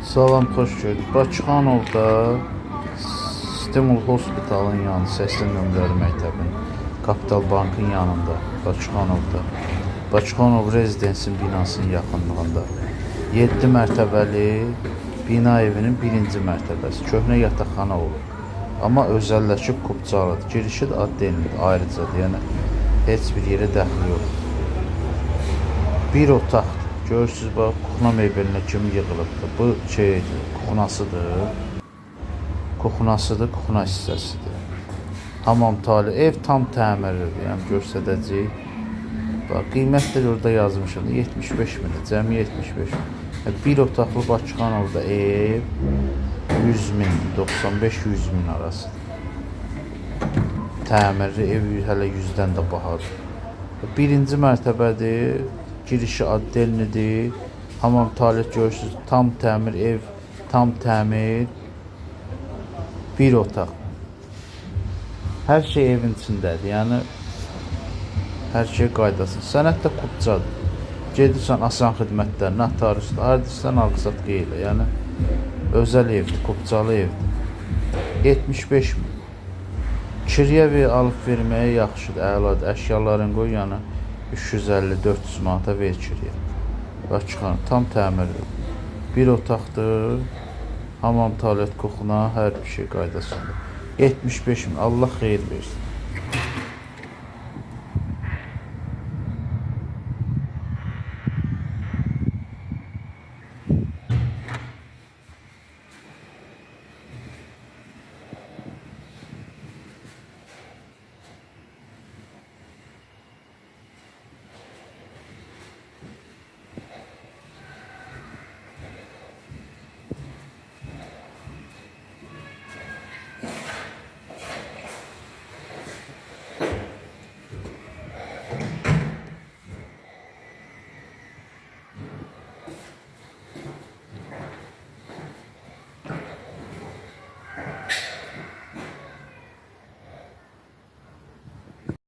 Salam, xoş gördük. Bakıxanovda Stimul Hospitalın yanı, Səsli Nömrəli məktəbin, Kapital Bankın yanında, Bakıxanovda, Bakıxanov Rezidensin binasının yaxınlığında 7 mərtəbəli bina evinin birinci mərtəbəsi. Köhnə yataqxana olur. Amma özəlləşib kubcalıdır. Girişi də addenlidir, ayrıcadır. Yəni, heç bir yerə dəxli yoxdur. Bir otaqdır. Görürsünüz, bax, kuxna mebelinə kimi yığılıbdır. Bu şeydir, kuxnasıdır. Kuxna hissəsidir. Hamam tali, ev tam təmirlidir, yəni göstərəcəyik. Bax, qiymət də orada yazmışım, 75 mindir, cəmi 75 min. Bir otaqlı Bakıxanovda ev 100 min, 95-100 min arasıdır. Təmirli ev hələ 100-dən də bahadır. Birinci mərtəbədir, girişi addelnidir. Hamam tualet görürsünüz, tam təmir ev, tam təmir. Bir otaq. Hər şey evin içindədir, yəni hər şey qaydasın. Sənət də kubcadır. Gedirsən asan xidmətlər, notariusda, hardisdən alqısatqı ilə, yəni özəl evdir, kubcalı evdir. 75 min. Kiriyə alıb verməyə yaxşıdır, əladır. Əşyaların qoy yana 350-400 manata ver kiriyə. Bakıxanov tam təmirli. Bir otaqdır. Hamam, tualet, kuxna, hər bir şey qaydasındır. 75 min. Allah xeyir versin.